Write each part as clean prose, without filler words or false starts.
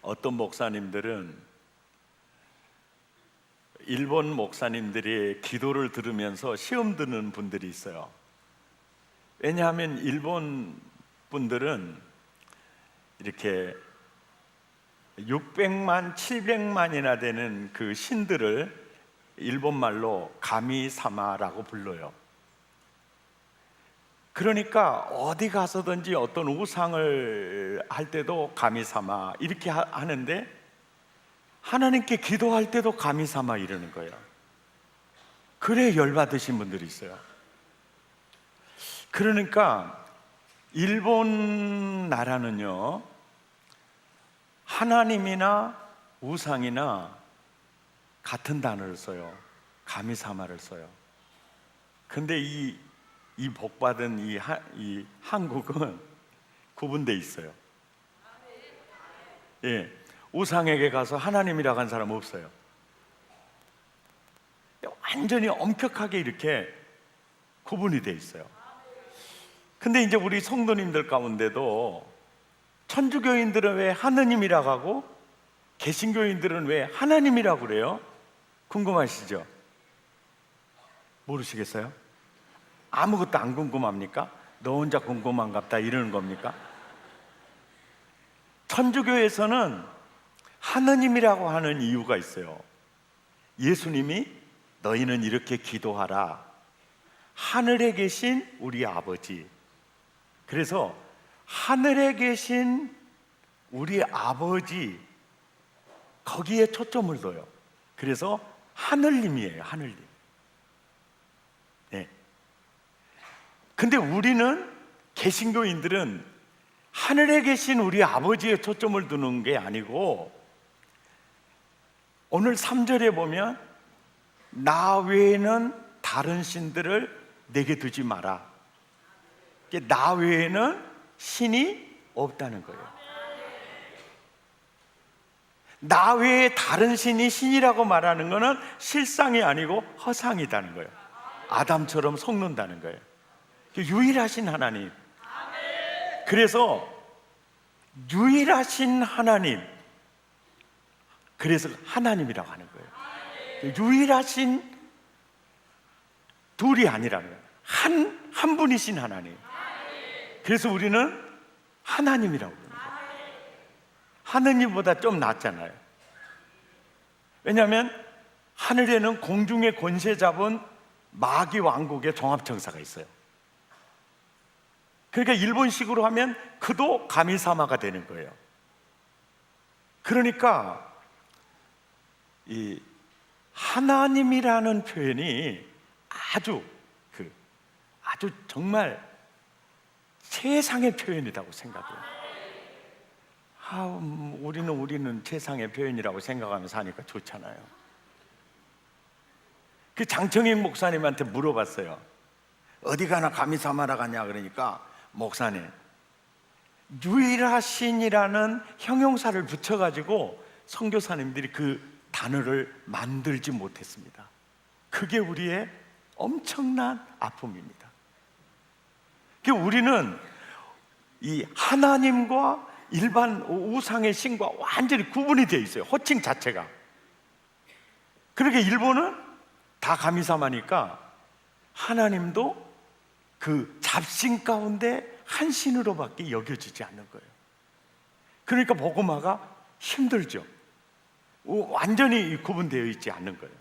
어떤 목사님들은 일본 목사님들이 기도를 들으면서 시험 드는 분들이 있어요. 왜냐하면 일본 분들은 이렇게 600만, 700만이나 되는 그 신들을 일본말로 가미사마라고 불러요. 그러니까 어디 가서든지 어떤 우상을 할 때도 가미사마 이렇게 하는데, 하나님께 기도할 때도 가미사마 이러는 거예요. 그래 열받으신 분들이 있어요. 그러니까 일본 나라는요, 하나님이나 우상이나 같은 단어를 써요. 가미사마를 써요. 근데 이 복받은 이 한국은 구분돼 있어요. 예, 우상에게 가서 하나님이라고 한 사람 없어요. 완전히 엄격하게 이렇게 구분이 돼 있어요. 근데 이제 우리 성도님들 가운데도 천주교인들은 왜 하느님이라고 하고 개신교인들은 왜 하나님이라고 그래요? 궁금하시죠? 모르시겠어요? 아무것도 안 궁금합니까? 너 혼자 궁금한갑다 이러는 겁니까? 천주교에서는 하느님이라고 하는 이유가 있어요. 예수님이 너희는 이렇게 기도하라. 하늘에 계신 우리 아버지. 그래서 하늘에 계신 우리 아버지, 거기에 초점을 둬요. 그래서 하늘님이에요. 하늘님. 네. 근데 우리는, 개신교인들은 하늘에 계신 우리 아버지에 초점을 두는 게 아니고, 오늘 3절에 보면 나 외에는 다른 신들을 내게 두지 마라. 나 외에는 신이 없다는 거예요. 나 외에 다른 신이 신이라고 말하는 것은 실상이 아니고 허상이라는 거예요. 아담처럼 속는다는 거예요. 유일하신 하나님. 그래서 유일하신 하나님, 그래서 하나님이라고 하는 거예요. 유일하신 둘이 아니라는 거예요. 한 분이신 하나님. 그래서 우리는 하나님이라고 부르는 거예요. 하느님보다 좀 낫잖아요. 왜냐하면 하늘에는 공중의 권세 잡은 마귀 왕국의 종합청사가 있어요. 그러니까 일본식으로 하면 그도 가미사마가 되는 거예요. 그러니까 이 하나님이라는 표현이 아주 정말 최상의 표현이라고 생각해요. 우리는 최상의 표현이라고 생각하면서 사니까 좋잖아요. 그 장청익 목사님한테 물어봤어요. 어디 가나 가미사마라 가냐 그러니까, 목사님, 유일하신이라는 형용사를 붙여가지고 선교사님들이 그 단어를 만들지 못했습니다. 그게 우리의 엄청난 아픔입니다. 우리는 이 하나님과 일반 우상의 신과 완전히 구분이 되어 있어요. 호칭 자체가. 그러게 일본은 다 가미사마니까 하나님도 그 잡신 가운데 한 신으로밖에 여겨지지 않는 거예요. 그러니까 복음화가 힘들죠. 완전히 구분되어 있지 않는 거예요.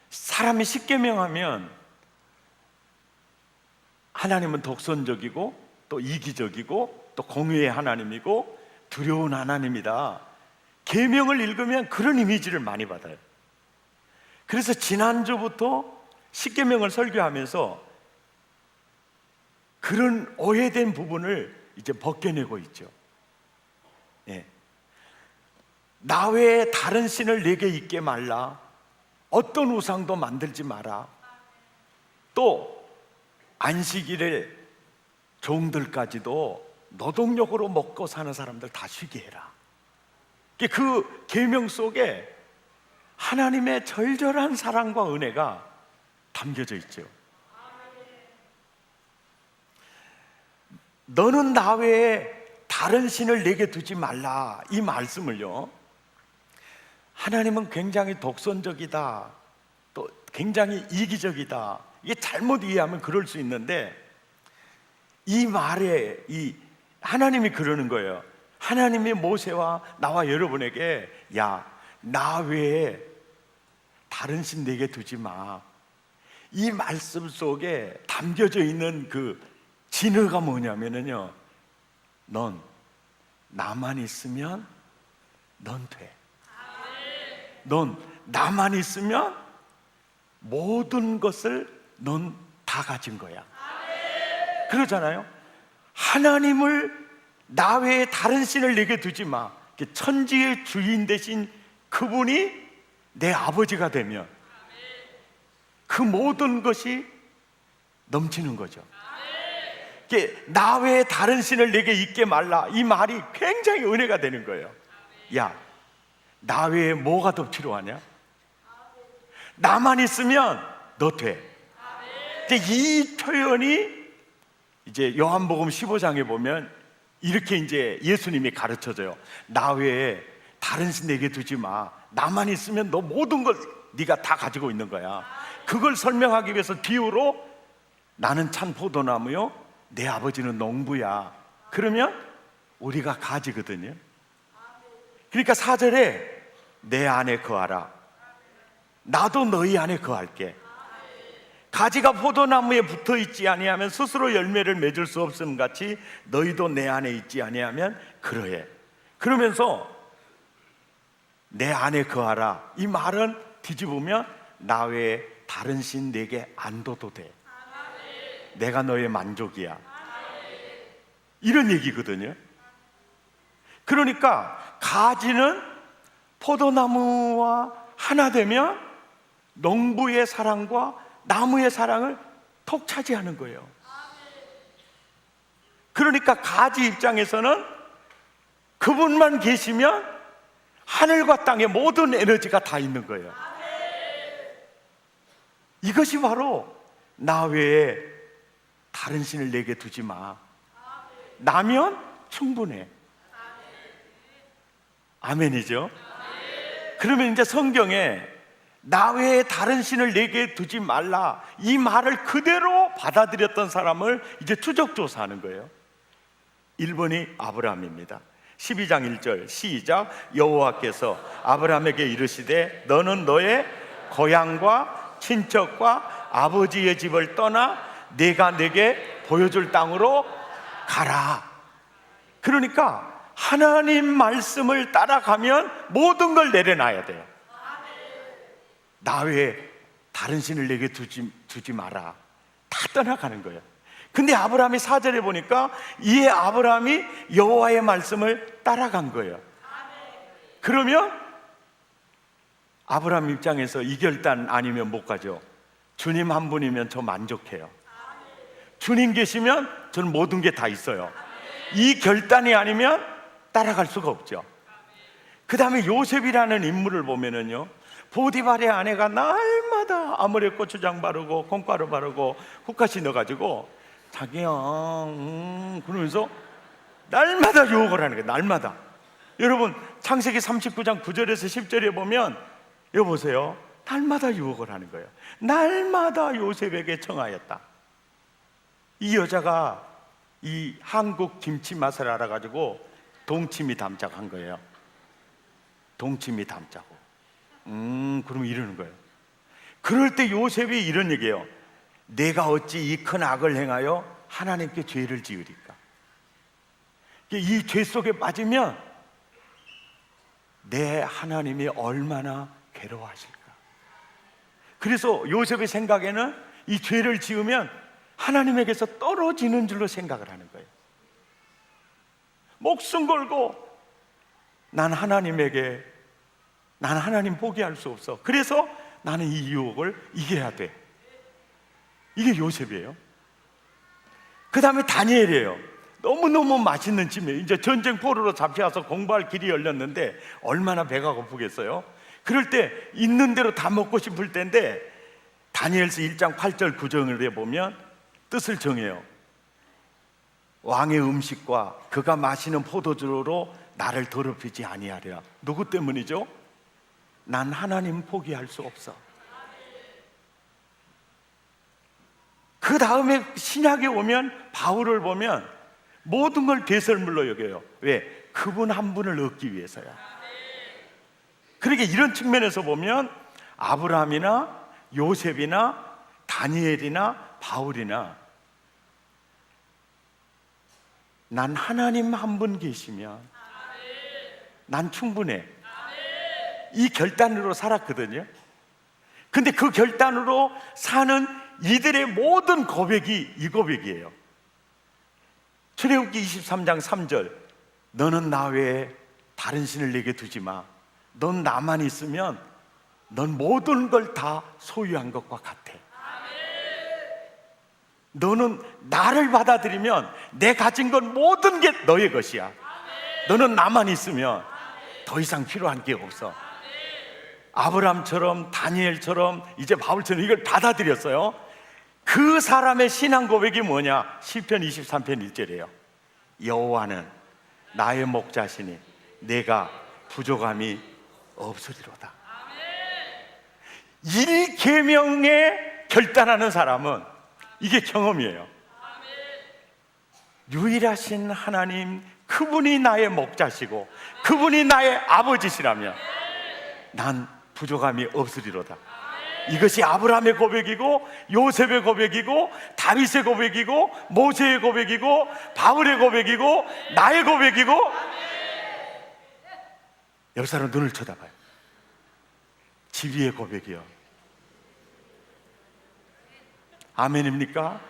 사람이 십계명하면 하나님은 독선적이고 또 이기적이고 또 공의의 하나님이고 두려운 하나님이다. 계명을 읽으면 그런 이미지를 많이 받아요. 그래서 지난주부터 십계명을 설교하면서 그런 오해된 부분을 이제 벗겨내고 있죠. 예. 나 외에 다른 신을 내게 있게 말라. 어떤 우상도 만들지 마라. 또 안식일에 종들까지도 노동력으로 먹고 사는 사람들 다 쉬게 해라. 그 계명 속에 하나님의 절절한 사랑과 은혜가 담겨져 있죠. 너는 나 외에 다른 신을 내게 두지 말라, 이 말씀을요, 하나님은 굉장히 독선적이다, 또 굉장히 이기적이다, 이게 잘못 이해하면 그럴 수 있는데, 이 말에 하나님이 그러는 거예요. 하나님이 모세와 나와 여러분에게, 야, 나 외에 다른 신 내게 두지 마. 이 말씀 속에 담겨져 있는 그 진의가 뭐냐면요, 넌 나만 있으면 넌 돼. 넌 나만 있으면 모든 것을 넌 다 가진 거야. 그러잖아요. 하나님을, 나 외에 다른 신을 내게 두지 마. 천지의 주인 되신 그분이 내 아버지가 되면 그 모든 것이 넘치는 거죠. 나 외에 다른 신을 내게 있게 말라, 이 말이 굉장히 은혜가 되는 거예요. 야, 나 외에 뭐가 더 필요하냐? 나만 있으면 너 돼. 이 표현이 이제 요한복음 15장에 보면 이렇게 이제 예수님이 가르쳐줘요. 나 외에 다른 신 내게 두지 마. 나만 있으면 너 모든 걸 네가 다 가지고 있는 거야. 그걸 설명하기 위해서 비유로, 나는 참 포도나무요, 내 아버지는 농부야. 그러면 우리가 가지거든요. 그러니까 4절에 내 안에 거하라, 나도 너희 안에 거할게. 가지가 포도나무에 붙어 있지 아니하면 스스로 열매를 맺을 수 없음 같이 너희도 내 안에 있지 아니하면 그러해. 그러면서 내 안에 거하라, 이 말은 뒤집으면 나 외에 다른 신 내게 안 둬도 돼. 내가 너의 만족이야, 이런 얘기거든요. 그러니까 가지는 포도나무와 하나 되면 농부의 사랑과 나무의 사랑을 톡 차지하는 거예요. 그러니까 가지 입장에서는 그분만 계시면 하늘과 땅의 모든 에너지가 다 있는 거예요. 이것이 바로 나 외에 다른 신을 내게 두지 마. 나면 충분해. 아멘이죠? 그러면 이제 성경에 나 외에 다른 신을 내게 두지 말라, 이 말을 그대로 받아들였던 사람을 이제 추적 조사하는 거예요. 1번이 아브라함입니다. 12장 1절 시작. 여호와께서 아브라함에게 이르시되 너는 너의 고향과 친척과 아버지의 집을 떠나 내가 내게 보여줄 땅으로 가라. 그러니까 하나님 말씀을 따라가면 모든 걸 내려놔야 돼요. 나 외에 다른 신을 내게 두지 마라. 다 떠나가는 거예요. 근데 아브라함이 4절에 보니까 이에 아브라함이 여호와의 말씀을 따라간 거예요. 그러면 아브라함 입장에서 이 결단 아니면 못 가죠. 주님 한 분이면 저 만족해요. 주님 계시면 저는 모든 게 다 있어요. 이 결단이 아니면 따라갈 수가 없죠. 그 다음에 요셉이라는 인물을 보면은요, 보디발의 아내가 날마다 아모레 고추장 바르고 콩가루 바르고 훅까지 넣어가지고 자기야 그러면서 날마다 유혹을 하는 거예요. 날마다. 여러분 창세기 39장 9절에서 10절에 보면 여기 보세요. 날마다 유혹을 하는 거예요. 날마다 요셉에게 청하였다. 이 여자가 이 한국 김치 맛을 알아가지고 동치미 담자고 한 거예요. 동치미 담자고. 그럼 이러는 거예요. 그럴 때 요셉이 이런 얘기해요. 내가 어찌 이 큰 악을 행하여 하나님께 죄를 지으리까. 이 죄 속에 빠지면 내 하나님이 얼마나 괴로워하실까. 그래서 요셉의 생각에는 이 죄를 지으면 하나님에게서 떨어지는 줄로 생각을 하는 거예요. 목숨 걸고 난 하나님 포기할 수 없어. 그래서 나는 이 유혹을 이겨야 돼. 이게 요셉이에요. 그 다음에 다니엘이에요. 너무너무 맛있는 집에 이제 전쟁 포로로 잡혀와서 공부할 길이 열렸는데 얼마나 배가 고프겠어요. 그럴 때 있는 대로 다 먹고 싶을 때인데 다니엘서 1장 8절 9절에 보면 뜻을 정해요. 왕의 음식과 그가 마시는 포도주로 나를 더럽히지 아니하리라. 누구 때문이죠? 난 하나님 포기할 수 없어. 그 다음에 신약에 오면 바울을 보면 모든 걸 배설물로 여겨요. 왜? 그분 한 분을 얻기 위해서야. 그러니까 이런 측면에서 보면 아브라함이나 요셉이나 다니엘이나 바울이나 난 하나님 한 분 계시면 난 충분해, 이 결단으로 살았거든요. 근데 그 결단으로 사는 이들의 모든 고백이 이 고백이에요. 출애굽기 23장 3절, 너는 나 외에 다른 신을 내게 두지 마. 넌 나만 있으면 넌 모든 걸 다 소유한 것과 같아. 너는 나를 받아들이면 내 가진 건 모든 게 너의 것이야. 너는 나만 있으면 더 이상 필요한 게 없어. 아브라함처럼 다니엘처럼 이제 바울처럼 이걸 받아들였어요. 그 사람의 신앙 고백이 뭐냐? 시편 23편 1절이에요. 여호와는 나의 목자시니 내가 부족함이 없으리로다. 1계명에 결단하는 사람은 이게 경험이에요. 유일하신 하나님, 그분이 나의 목자시고 그분이 나의 아버지시라면 난 부족함이 없으리로다. 이것이 아브라함의 고백이고 요셉의 고백이고 다윗의 고백이고 모세의 고백이고 바울의 고백이고 나의 고백이고. 여러 사람 눈을 쳐다봐요. 지위의 고백이요. 아멘입니까?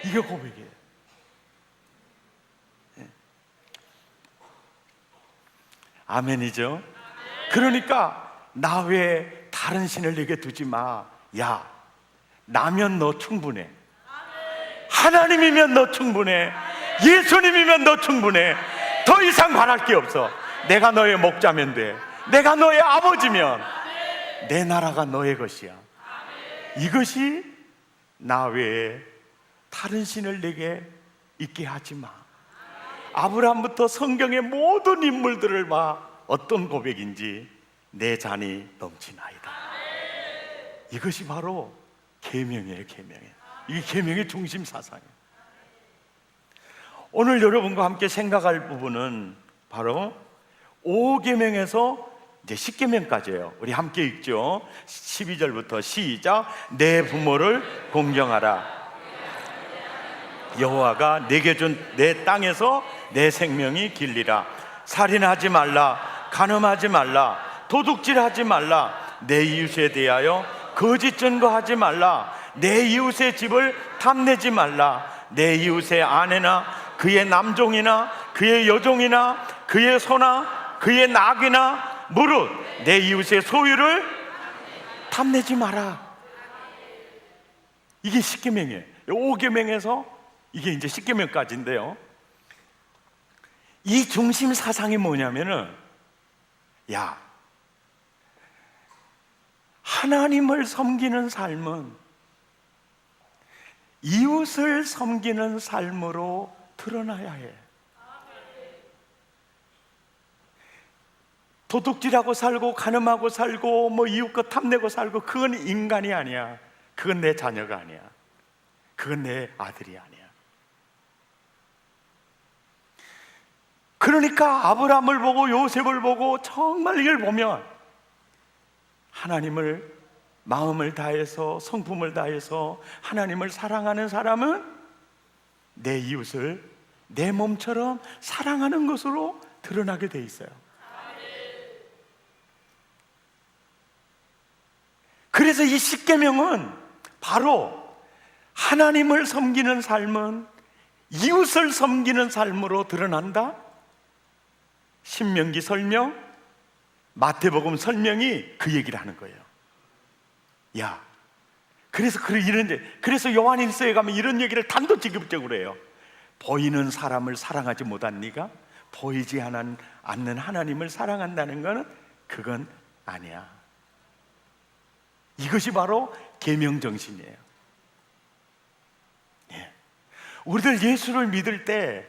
이게 고백이에요. 아멘이죠. 그러니까 나 외에 다른 신을 내게 두지 마. 야, 나면 너 충분해. 하나님이면 너 충분해. 예수님이면 너 충분해. 더 이상 바랄 게 없어. 내가 너의 목자면 돼. 내가 너의 아버지면 내 나라가 너의 것이야. 이것이 나 외에 다른 신을 내게 있게 하지 마. 아브라함부터 성경의 모든 인물들을 봐. 어떤 고백인지 내 잔이 넘치나이다. 이것이 바로 계명이에요. 계명이에요. 이게 계명의 중심 사상이에요. 오늘 여러분과 함께 생각할 부분은 바로 5계명에서 이제 10계명까지예요. 우리 함께 읽죠. 12절부터 시작. 내 부모를 공경하라. 여호와가 내게 준 내 땅에서 내 생명이 길리라. 살인하지 말라. 간음하지 말라. 도둑질하지 말라. 내 이웃에 대하여 거짓 증거하지 말라. 내 이웃의 집을 탐내지 말라. 내 이웃의 아내나 그의 남종이나 그의 여종이나 그의 소나 그의 낙이나 무릇 내 이웃의 소유를 탐내지 마라. 이게 10계명이에요. 5계명에서 이게 이제 10계명까지인데요. 이 중심 사상이 뭐냐면은, 야, 하나님을 섬기는 삶은 이웃을 섬기는 삶으로 드러나야 해. 도둑질하고 살고 간음하고 살고 뭐 이웃 것 탐내고 살고 그건 인간이 아니야. 그건 내 자녀가 아니야. 그건 내 아들이 아니야. 그러니까 아브라함을 보고 요셉을 보고 정말 이걸 보면 하나님을 마음을 다해서 성품을 다해서 하나님을 사랑하는 사람은 내 이웃을 내 몸처럼 사랑하는 것으로 드러나게 돼 있어요. 그래서 이 10계명은 바로 하나님을 섬기는 삶은 이웃을 섬기는 삶으로 드러난다. 신명기 설명, 마태복음 설명이 그 얘기를 하는 거예요. 야, 그래서 요한일서에 가면 이런 얘기를 단도직입적으로 해요. 보이는 사람을 사랑하지 못한 네가 보이지 않는 하나님을 사랑한다는 것은 그건 아니야. 이것이 바로 계명 정신이에요. 예. 우리들 예수를 믿을 때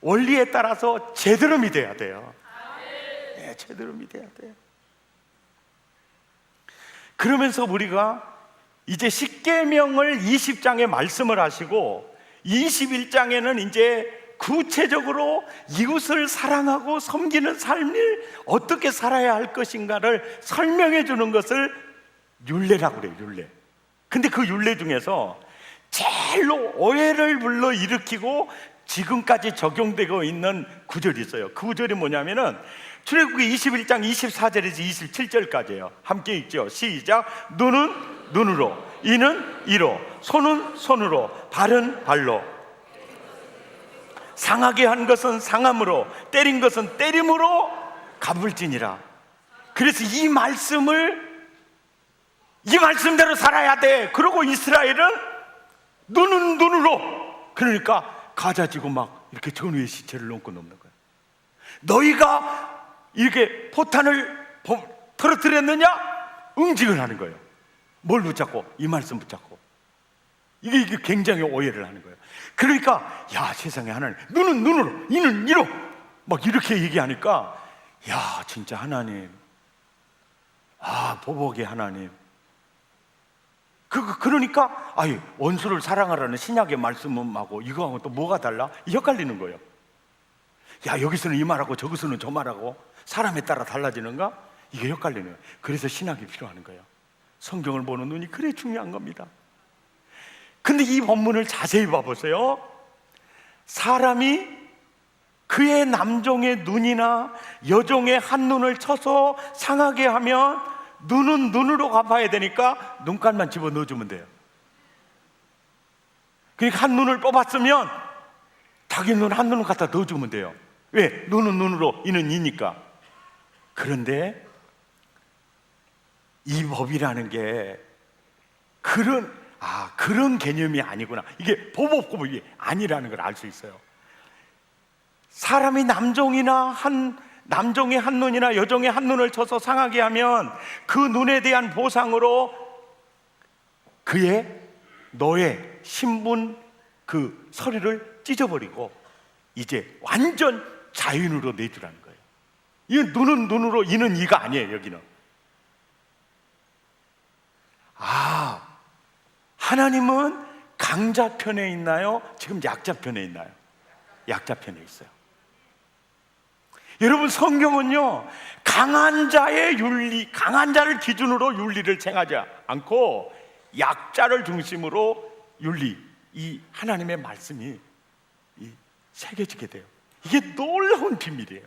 원리에 따라서 제대로 믿어야 돼요. 네, 제대로 믿어야 돼요. 그러면서 우리가 이제 십계명을 20장에 말씀을 하시고 21장에는 이제 구체적으로 이웃을 사랑하고 섬기는 삶을 어떻게 살아야 할 것인가를 설명해 주는 것을 율례라고 그래요. 율례. 근데 그 율례 중에서 제일로 오해를 불러일으키고 지금까지 적용되고 있는 구절이 있어요. 그 구절이 뭐냐면은 출애굽기 21장 24절에서 27절까지예요. 함께 읽죠. 시작. 눈은 눈으로, 이는 이로, 손은 손으로, 발은 발로, 상하게 한 것은 상함으로, 때린 것은 때림으로 갚을지니라. 그래서 이 말씀대로 살아야 돼. 그리고 이스라엘은 눈은 눈으로, 그러니까 가자지고 막 이렇게 전우의 시체를 넘고 넘는 거예요. 너희가 이렇게 포탄을 터뜨렸느냐? 응징을 하는 거예요. 뭘 붙잡고? 이 말씀 붙잡고. 이게 굉장히 오해를 하는 거예요. 그러니까 야, 세상에 하나님, 눈은 눈으로, 이는 이로 막 이렇게 얘기하니까 야, 진짜 하나님, 보복의 하나님. 그러니까 원수를 사랑하라는 신약의 말씀하고 이거하고 또 뭐가 달라? 헷갈리는 거예요. 야, 여기서는 이 말하고 저기서는 저 말하고 사람에 따라 달라지는가? 이게 헷갈리는 거예요. 그래서 신학이 필요한 거예요. 성경을 보는 눈이 그래 중요한 겁니다. 근데 이 본문을 자세히 봐보세요. 사람이 그의 남종의 눈이나 여종의 한눈을 쳐서 상하게 하면 눈은 눈으로 갚아야 되니까 눈깔만 집어 넣어주면 돼요. 그러니까 한 눈을 뽑았으면 자기 눈 한 눈을 갖다 넣어주면 돼요. 왜? 눈은 눈으로, 이는 이니까. 그런데 이 법이라는 게 그런 개념이 아니구나. 이게 보복법이 아니라는 걸 알 수 있어요. 사람이 남종의 한 눈이나 여종의 한 눈을 쳐서 상하게 하면 그 눈에 대한 보상으로 너의 신분 그 서류를 찢어버리고 이제 완전 자연으로 내주라는 거예요. 이 눈은 눈으로, 이는 이가 아니에요. 여기는 하나님은 강자 편에 있나요? 지금 약자 편에 있나요? 약자 편에 있어요. 여러분, 성경은요, 강한 자의 윤리, 강한 자를 기준으로 윤리를 행하지 않고 약자를 중심으로 윤리, 이 하나님의 말씀이 새겨지게 돼요. 이게 놀라운 비밀이에요.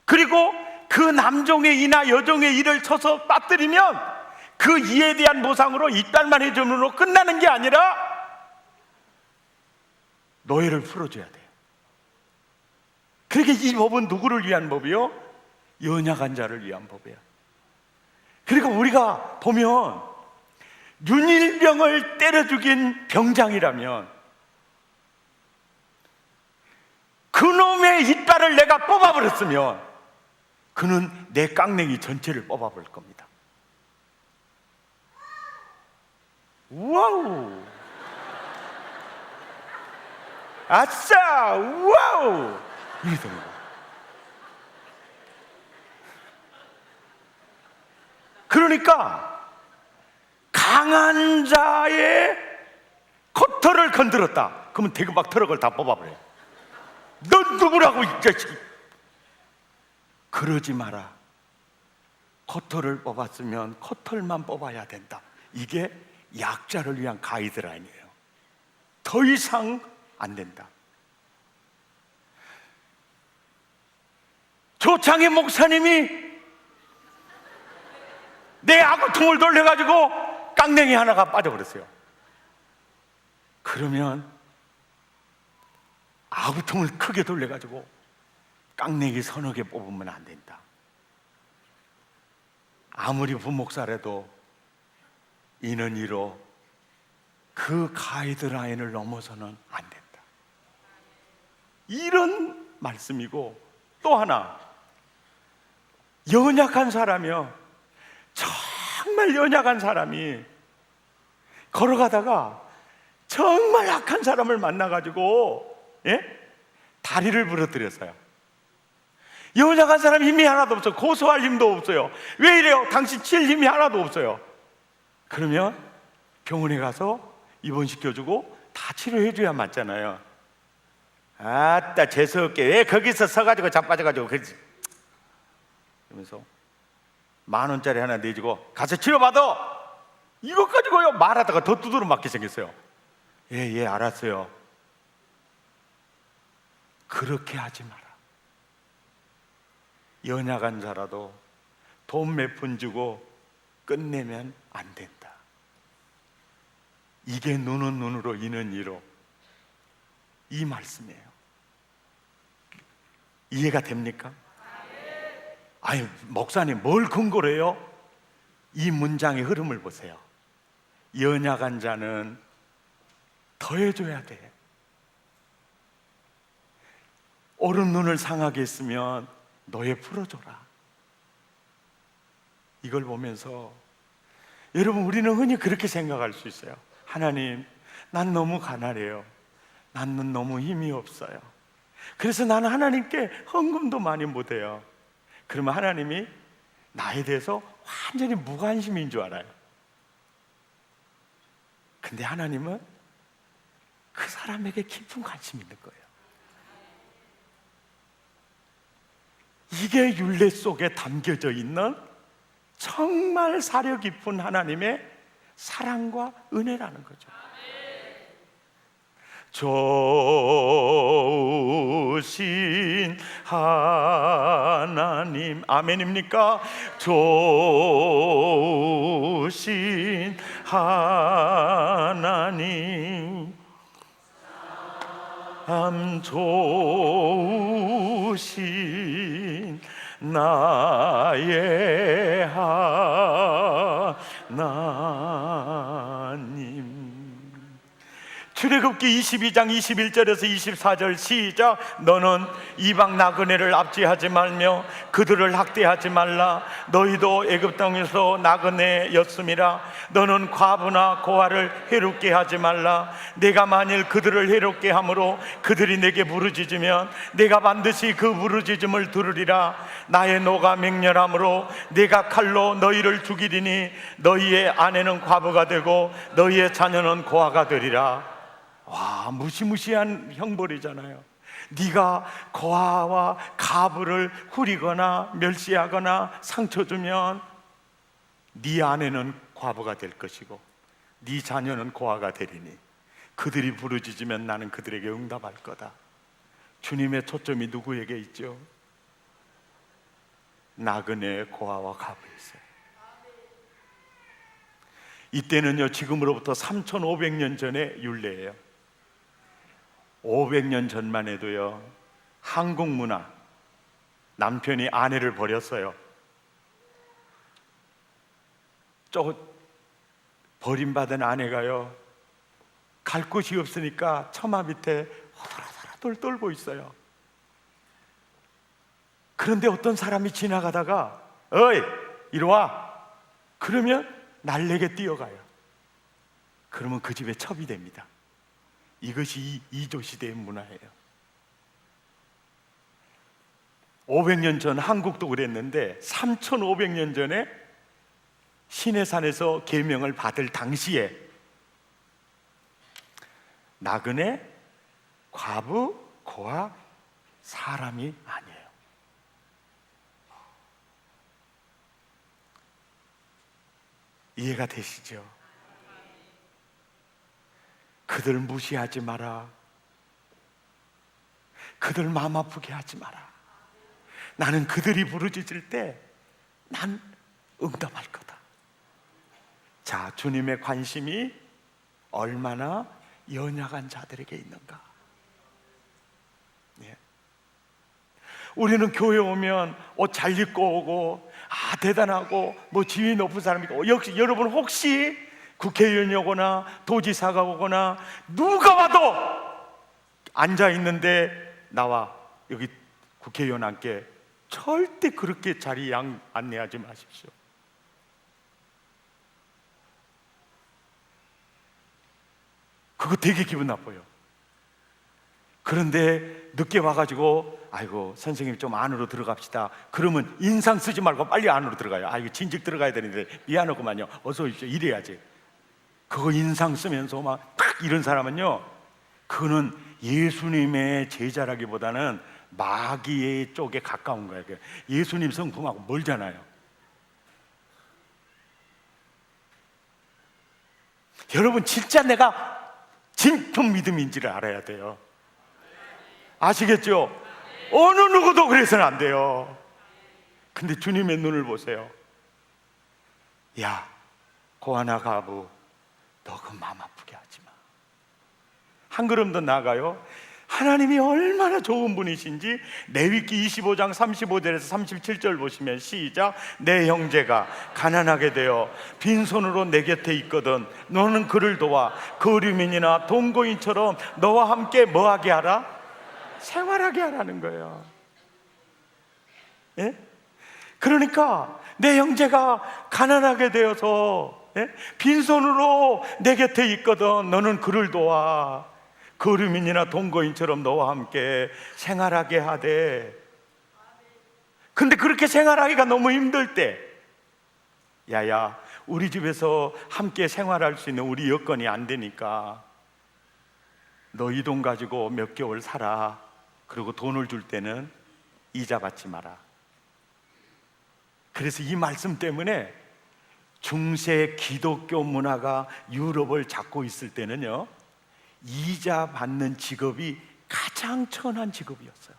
그리고 그 남종의 이나 여종의 이를 쳐서 빠뜨리면 그 이에 대한 보상으로 이딸만 해줌으로 끝나는 게 아니라 노예를 풀어줘야 돼요. 그러니까 이 법은 누구를 위한 법이요? 연약한 자를 위한 법이에요. 그러니까 우리가 보면 윤일병을 때려 죽인 병장이라면 그놈의 이빨을 내가 뽑아버렸으면 그는 내 깡냉이 전체를 뽑아버릴 겁니다. 와우! 아싸! 와우! 이렇게 되는 거예요. 그러니까 강한 자의 커터를 건드렸다. 그러면 대금박 트럭을 다 뽑아버려요. 넌 누구라고, 이 자식! 그러지 마라. 커터를 뽑았으면 커터만 뽑아야 된다. 이게 약자를 위한 가이드라인이에요. 더 이상 안 된다. 조창희 목사님이 내 아구통을 돌려가지고 깡냉이 하나가 빠져버렸어요. 그러면 아구통을 크게 돌려가지고 깡냉이 서너 개 뽑으면 안 된다. 아무리 부목사라도 이는 이로 그 가이드라인을 넘어서는 안 된다. 이런 말씀이고, 또 하나, 연약한 사람이요, 정말 연약한 사람이 걸어가다가 정말 악한 사람을 만나가지고 다리를 부러뜨렸어요. 연약한 사람 힘이 하나도 없어요. 고소할 힘도 없어요. 왜 이래요? 당신 칠 힘이 하나도 없어요. 그러면 병원에 가서 입원시켜주고 다 치료해줘야 맞잖아요. 아따 재수없게 왜 거기서 서가지고 자빠져가지고 그러지. 그러면서 10,000원짜리 하나 내주고 가서 치료받아. 이것 가지고요 말하다가 더 두드러 맞게 생겼어요. 예 알았어요. 그렇게 하지 마라. 연약한 자라도 돈 몇 푼 주고 끝내면 안 된다. 이게 눈은 눈으로 이는 이로, 이 말씀이에요. 이해가 됩니까? 아니 목사님 뭘 근거로 해요? 이 문장의 흐름을 보세요. 연약한 자는 더해줘야 돼. 오른 눈을 상하게 했으면 너에 풀어줘라. 이걸 보면서 여러분 우리는 흔히 그렇게 생각할 수 있어요. 하나님, 난 너무 가난해요. 나는 너무 힘이 없어요. 그래서 나는 하나님께 헌금도 많이 못해요. 그러면 하나님이 나에 대해서 완전히 무관심인 줄 알아요. 근데 하나님은 그 사람에게 깊은 관심이 있는 거예요. 이게 율례 속에 담겨져 있는 정말 사려 깊은 하나님의 사랑과 은혜라는 거죠. 좋으신 하나님, 아멘입니까? 좋으신 하나님, 참 좋으신 나의 하나님. 출애굽기 22장 21절에서 24절 시작. 너는 이방 나그네를 압제하지 말며 그들을 학대하지 말라. 너희도 애굽 땅에서 나그네였음이라. 너는 과부나 고아를 해롭게 하지 말라. 내가 만일 그들을 해롭게 함으로 그들이 내게 부르짖으면 내가 반드시 그 부르짖음을 들으리라. 나의 노가 맹렬함으로 내가 칼로 너희를 죽이리니 너희의 아내는 과부가 되고 너희의 자녀는 고아가 되리라. 와, 무시무시한 형벌이잖아요. 네가 고아와 가부를 후리거나 멸시하거나 상처 주면 네 아내는 과부가 될 것이고 네 자녀는 고아가 되리니 그들이 부르짖으면 나는 그들에게 응답할 거다. 주님의 초점이 누구에게 있죠? 나그네 고아와 가부에 있어요. 이때는요 지금으로부터 3,500년 전의 율례예요. 500년 전만 해도요 한국 문화, 남편이 아내를 버렸어요. 버림받은 아내가요 갈 곳이 없으니까 처마 밑에 호들호들 떨고 있어요. 그런데 어떤 사람이 지나가다가 어이 이리 와 그러면 날래게 뛰어가요. 그러면 그 집에 첩이 됩니다. 이것이 이조시대의 문화예요. 500년 전 한국도 그랬는데 3,500년 전에 시내산에서 계명을 받을 당시에 나그네, 과부, 고아, 사람이 아니에요. 이해가 되시죠? 그들 무시하지 마라. 그들 마음 아프게 하지 마라. 나는 그들이 부르짖을 때 난 응답할 거다. 자, 주님의 관심이 얼마나 연약한 자들에게 있는가. 예. 우리는 교회 오면 옷 잘 입고 오고 대단하고 뭐 지위 높은 사람이고, 역시 여러분 혹시 국회의원이 오거나 도지사가 오거나 누가 와도 앉아있는데 나와 여기 국회의원 함께 절대 그렇게 자리 안내하지 마십시오. 그거 되게 기분 나빠요. 그런데 늦게 와가지고 아이고 선생님 좀 안으로 들어갑시다 그러면 인상 쓰지 말고 빨리 안으로 들어가요. 아 이거 진즉 들어가야 되는데 미안하구만요, 어서 오십시오 이래야지. 그거 인상 쓰면서 막 이런 사람은요, 그거는 예수님의 제자라기보다는 마귀의 쪽에 가까운 거예요. 예수님 성품하고 멀잖아요. 여러분 진짜 내가 진품 믿음인지를 알아야 돼요. 아시겠죠? 어느 누구도 그래서는 안 돼요. 근데 주님의 눈을 보세요. 야 고아나 가부, 너 그 마음 아프게 하지 마. 한 걸음 더 나아가요. 하나님이 얼마나 좋은 분이신지 레위기 25장 35절에서 37절 보시면 시작. 내 형제가 가난하게 되어 빈손으로 내 곁에 있거든 너는 그를 도와 거류민이나 동거인처럼 너와 함께 뭐하게 하라? 생활하게 하라는 거예요. 예? 그러니까 내 형제가 가난하게 되어서 빈손으로 내 곁에 있거든 너는 그를 도와 거류민이나 동거인처럼 너와 함께 생활하게 하되. 근데 그렇게 생활하기가 너무 힘들 때, 야야 우리 집에서 함께 생활할 수 있는 우리 여건이 안 되니까 너 이 돈 가지고 몇 개월 살아. 그리고 돈을 줄 때는 이자 받지 마라. 그래서 이 말씀 때문에 중세 기독교 문화가 유럽을 잡고 있을 때는요, 이자 받는 직업이 가장 천한 직업이었어요.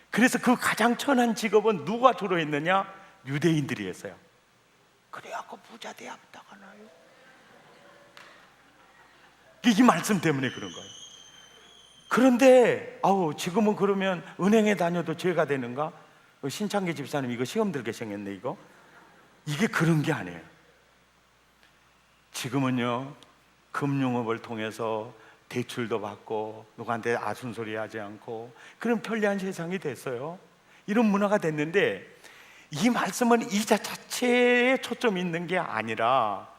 그래서 그 가장 천한 직업은 누가 주로 했느냐? 유대인들이 했어요. 그래갖고 부자 되었다가나요? 이 말씀 때문에 그런 거예요. 그런데 지금은 그러면 은행에 다녀도 죄가 되는가? 신창기 집사님 이거 시험 들게 생겼네. 이게 그런 게 아니에요. 지금은요 금융업을 통해서 대출도 받고 누구한테 아순소리 하지 않고 그런 편리한 세상이 됐어요. 이런 문화가 됐는데 이 말씀은 이자 자체에 초점이 있는 게 아니라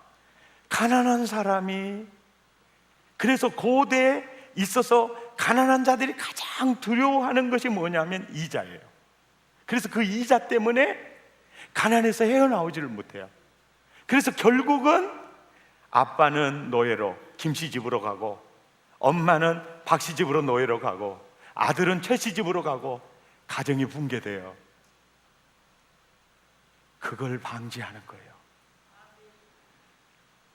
가난한 사람이, 그래서 고대에 있어서 가난한 자들이 가장 두려워하는 것이 뭐냐면 이자예요. 그래서 그 이자 때문에 가난해서 헤어나오지를 못해요. 그래서 결국은 아빠는 노예로 김씨 집으로 가고, 엄마는 박씨 집으로 노예로 가고, 아들은 최씨 집으로 가고, 가정이 붕괴돼요. 그걸 방지하는 거예요.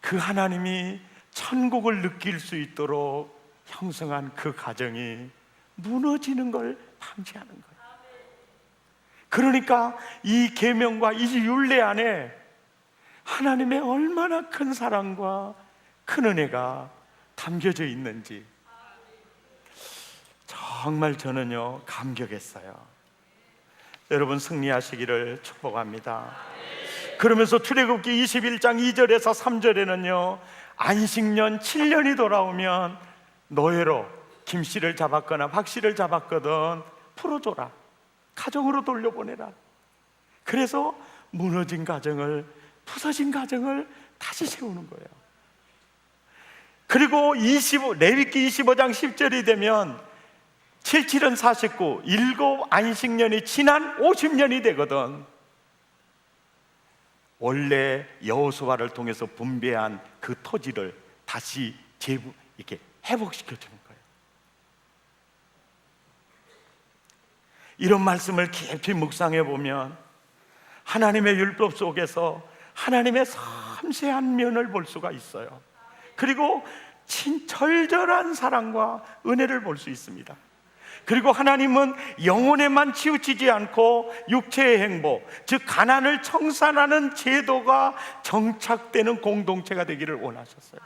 그 하나님이 천국을 느낄 수 있도록 형성한 그 가정이 무너지는 걸 방지하는 거예요. 그러니까 이 계명과 이 율례 안에 하나님의 얼마나 큰 사랑과 큰 은혜가 담겨져 있는지 정말 저는요 감격했어요. 여러분 승리하시기를 축복합니다. 그러면서 출애굽기 21장 2절에서 3절에는요 안식년 7년이 돌아오면 노예로 김씨를 잡았거나 박씨를 잡았거든 풀어줘라, 가정으로 돌려보내라. 그래서 무너진 가정을, 부서진 가정을 다시 세우는 거예요. 그리고 레위기 25장 10절이 되면 77은 49, 일곱 안식년이 지난 50년이 되거든 원래 여호수아를 통해서 분배한 그 토지를 다시 이렇게 회복시켜 주는 거예요. 이런 말씀을 깊이 묵상해 보면 하나님의 율법 속에서 하나님의 섬세한 면을 볼 수가 있어요. 그리고 절절한 사랑과 은혜를 볼 수 있습니다. 그리고 하나님은 영혼에만 치우치지 않고 육체의 행복, 즉 가난을 청산하는 제도가 정착되는 공동체가 되기를 원하셨어요.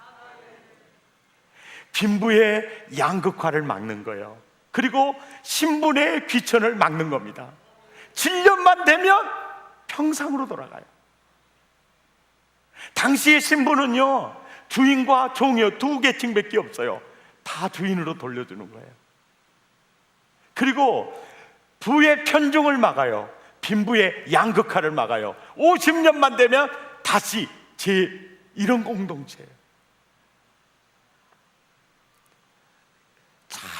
빈부의 양극화를 막는 거예요. 그리고 신분의 귀천을 막는 겁니다. 7년만 되면 평상으로 돌아가요. 당시의 신분은요 주인과 종이요 두 계층밖에 없어요. 다 주인으로 돌려주는 거예요. 그리고 부의 편중을 막아요. 빈부의 양극화를 막아요. 50년만 되면 다시 이런 공동체예요.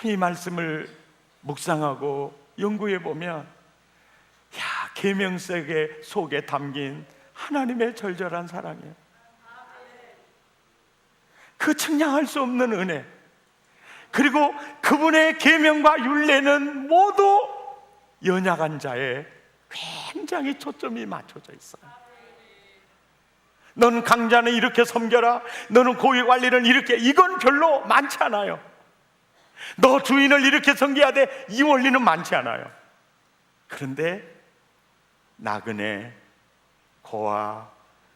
이 말씀을 묵상하고 연구해 보면 계명책 속에 담긴 하나님의 절절한 사랑이에요. 그 측량할 수 없는 은혜, 그리고 그분의 계명과 율례는 모두 연약한 자에 굉장히 초점이 맞춰져 있어요. 너는 강자는 이렇게 섬겨라, 너는 고위 관리는 이렇게, 이건 별로 많지 않아요. 너 주인을 이렇게 섬겨야 돼, 이 원리는 많지 않아요. 그런데 나그네, 고아,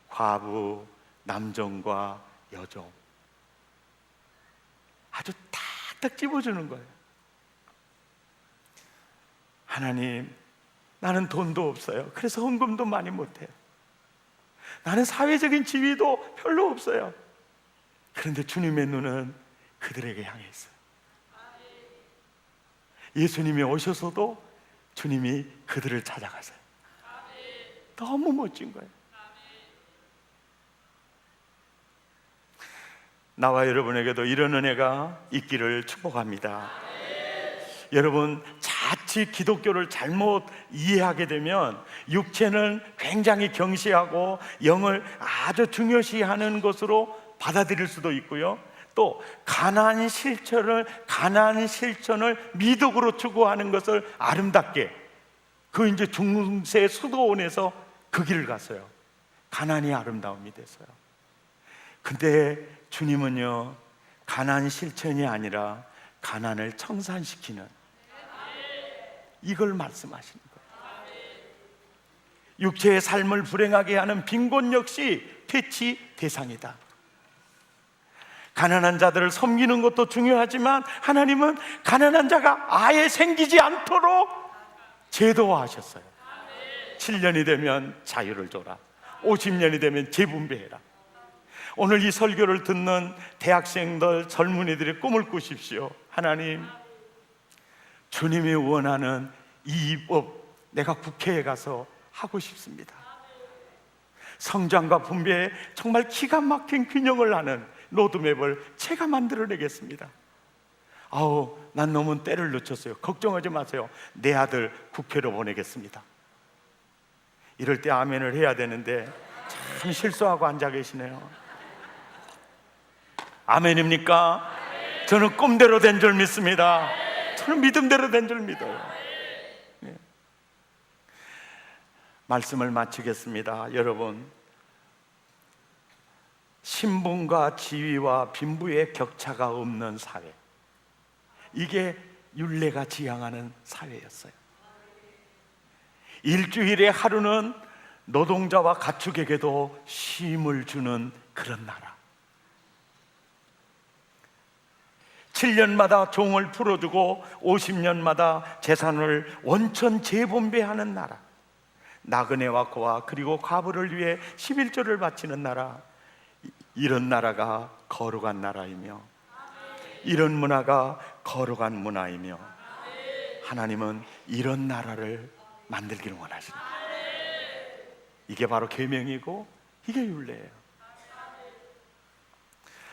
과부, 남종과 여종, 아주 탁탁 집어주는 거예요. 하나님, 나는 돈도 없어요. 그래서 헌금도 많이 못해요. 나는 사회적인 지위도 별로 없어요. 그런데 주님의 눈은 그들에게 향해 있어요. 예수님이 오셔서도 주님이 그들을 찾아가세요. 너무 멋진 거예요. 나와 여러분에게도 이런 은혜가 있기를 축복합니다. 여러분, 자칫 기독교를 잘못 이해하게 되면 육체는 굉장히 경시하고 영을 아주 중요시하는 것으로 받아들일 수도 있고요, 또 가난 실천을 미덕으로 추구하는 것을 아름답게, 그 이제 중세 수도원에서 그 길을 갔어요. 가난이 아름다움이 됐어요. 근데 주님은요, 가난 실천이 아니라 가난을 청산시키는, 이걸 말씀하시는 거예요. 육체의 삶을 불행하게 하는 빈곤 역시 퇴치 대상이다. 가난한 자들을 섬기는 것도 중요하지만 하나님은 가난한 자가 아예 생기지 않도록 제도화하셨어요. 7년이 되면 자유를 줘라, 50년이 되면 재분배해라. 오늘 이 설교를 듣는 대학생들, 젊은이들의 꿈을 꾸십시오. 하나님, 주님이 원하는 이 법 내가 국회에 가서 하고 싶습니다. 성장과 분배에 정말 기가 막힌 균형을 하는 로드맵을 제가 만들어내겠습니다. 아우, 난 너무 때를 늦췄어요. 걱정하지 마세요. 내 아들 국회로 보내겠습니다. 이럴 때 아멘을 해야 되는데 참 실수하고 앉아 계시네요. 아멘입니까? 저는 꿈대로 된 줄 믿습니다. 저는 믿음대로 된 줄 믿어요. 네. 말씀을 마치겠습니다. 여러분, 신분과 지위와 빈부의 격차가 없는 사회, 이게 율례가 지향하는 사회였어요. 일주일의 하루는 노동자와 가축에게도 쉼을 주는 그런 나라. 7년마다 종을 풀어주고 50년마다 재산을 원천 재분배하는 나라. 나그네와 고아 그리고 과부를 위해 11조를 바치는 나라. 이런 나라가 거룩한 나라이며, 이런 문화가 거룩한 문화이며, 하나님은 이런 나라를 만들기를 원하십니다. 이게 바로 계명이고 이게 율례예요.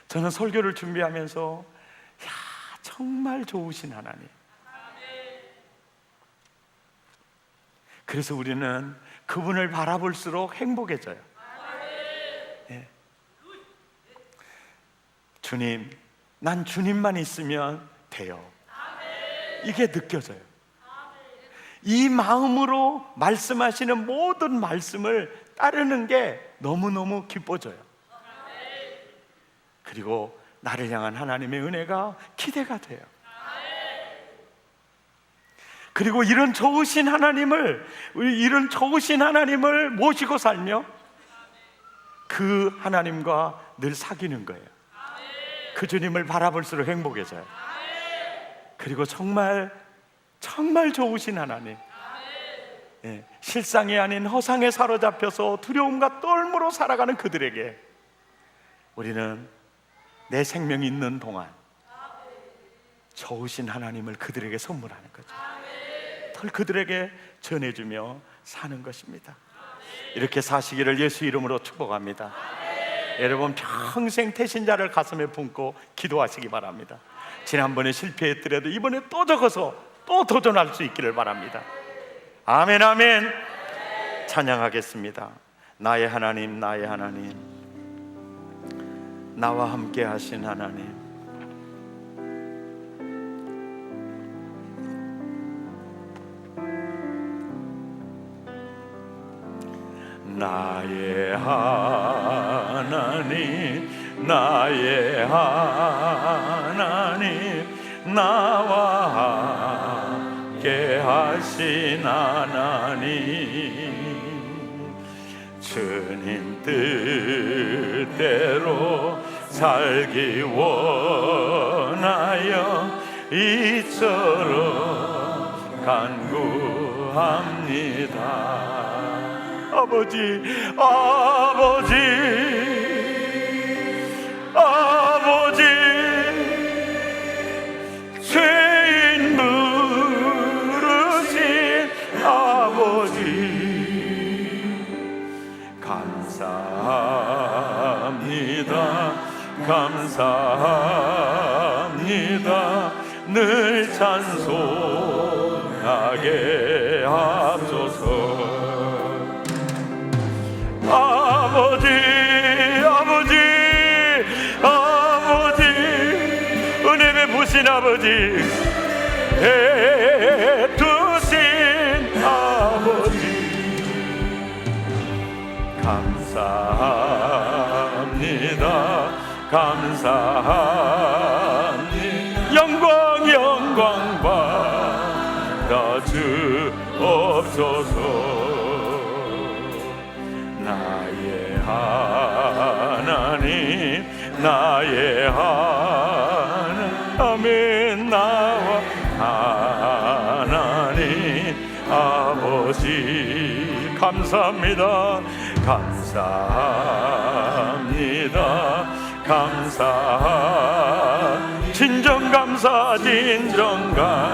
저는 설교를 준비하면서 정말 좋으신 하나님, 그래서 우리는 그분을 바라볼수록 행복해져요. 네. 주님, 난 주님만 있으면 돼요. 이게 느껴져요. 이 마음으로 말씀하시는 모든 말씀을 따르는 게 너무너무 기뻐져요. 그리고 나를 향한 하나님의 은혜가 기대가 돼요. 그리고 이런 좋으신 하나님을 모시고 살며 그 하나님과 늘 사귀는 거예요. 그 주님을 바라볼수록 행복해져요. 그리고 정말 좋으신 하나님, 실상이 아닌 허상에 사로잡혀서 두려움과 떨므로 살아가는 그들에게 우리는 내 생명이 있는 동안 좋으신 하나님을 그들에게 선물하는 거죠. 덜 그들에게 전해주며 사는 것입니다. 이렇게 사시기를 예수 이름으로 축복합니다. 여러분, 평생 태신자를 가슴에 품고 기도하시기 바랍니다. 지난번에 실패했더라도 이번에 또 적어서 또 도전할 수 있기를 바랍니다. 아멘, 아멘. 찬양하겠습니다. 나의 하나님, 나의 하나님, 나와 함께 하신 하나님, 나의 하나님, 나의 하나님, 나와 함께 하신 하나님, 주님 뜻대로 살기 원하여 이처럼 간구합니다. 아버지, 아버지, 아버지, 죄인 부르신 아버지, 감사합니다, 감사합니다. 늘 찬송하게 하소서. 아버지, 아버지, 아버지, 은혜 베푸신 아버지, 해두신 아버지, 감사합니다, 감사합니다. 영광, 영광 받아 주옵소서. 나의 하나님, 나의 하나님, 아멘. 나와 하나님 아버지, 감사합니다, 감사합니다, 감사, 진정 감사, 진정 감사합니다.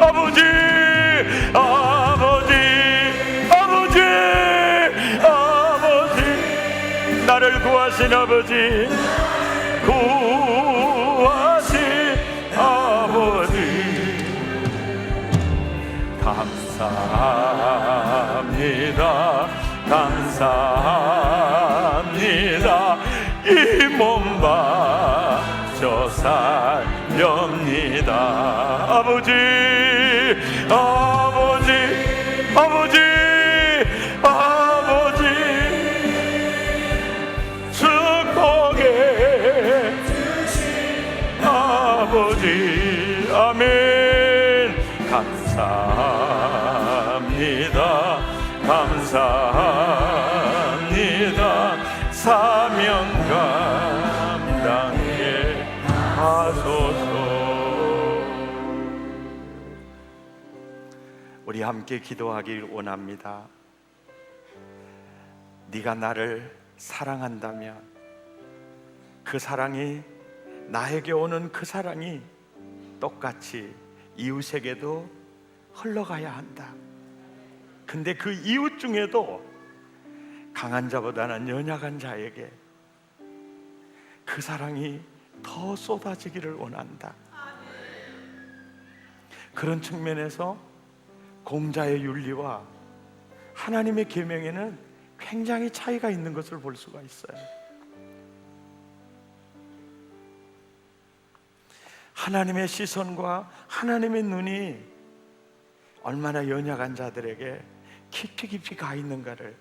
아버지, 아버지, 아버지, 아버지, 나를 구하신 아버지, 구하신 아버지, 감사합니다, 감사합니다. 이 몸 바쳐 살렵니다. 아버지, 아버지, 아버지, 아버지, 축복해 아버지, 아멘. 감사합니다, 감사합니다. 사명 감당해 하소서. 우리 함께 기도하길 원합니다. 네가 나를 사랑한다면 그 사랑이, 나에게 오는 그 사랑이 똑같이 이웃에게도 흘러가야 한다. 근데 그 이웃 중에도 강한 자보다는 연약한 자에게 그 사랑이 더 쏟아지기를 원한다. 그런 측면에서 공자의 윤리와 하나님의 계명에는 굉장히 차이가 있는 것을 볼 수가 있어요. 하나님의 시선과 하나님의 눈이 얼마나 연약한 자들에게 깊이 깊이 가 있는가를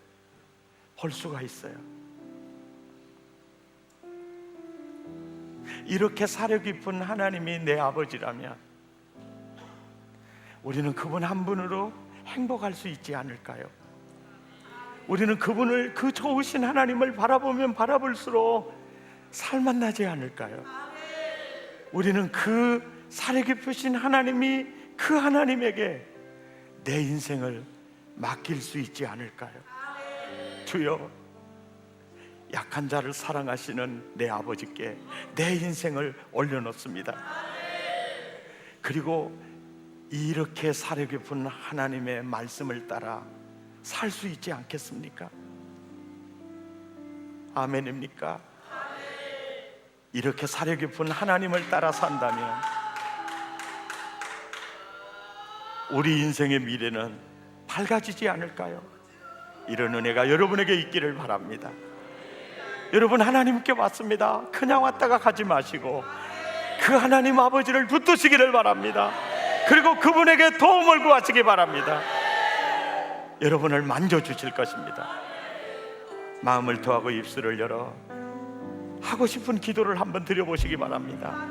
볼 수가 있어요. 이렇게 사려 깊은 하나님이 내 아버지라면 우리는 그분 한 분으로 행복할 수 있지 않을까요? 우리는 그분을, 그 좋으신 하나님을 바라보면 바라볼수록 살만 나지 않을까요? 우리는 그 사려 깊으신 하나님이, 그 하나님에게 내 인생을 맡길 수 있지 않을까요? 주여, 약한 자를 사랑하시는 내 아버지께 내 인생을 올려놓습니다. 그리고 이렇게 사려 깊은 하나님의 말씀을 따라 살 수 있지 않겠습니까? 아멘입니까? 이렇게 사려 깊은 하나님을 따라 산다면 우리 인생의 미래는 밝아지지 않을까요? 이런 은혜가 여러분에게 있기를 바랍니다. 여러분, 하나님께 왔습니다. 그냥 왔다가 가지 마시고 그 하나님 아버지를 붙드시기를 바랍니다. 그리고 그분에게 도움을 구하시기 바랍니다. 여러분을 만져주실 것입니다. 마음을 토하고 입술을 열어 하고 싶은 기도를 한번 드려보시기 바랍니다.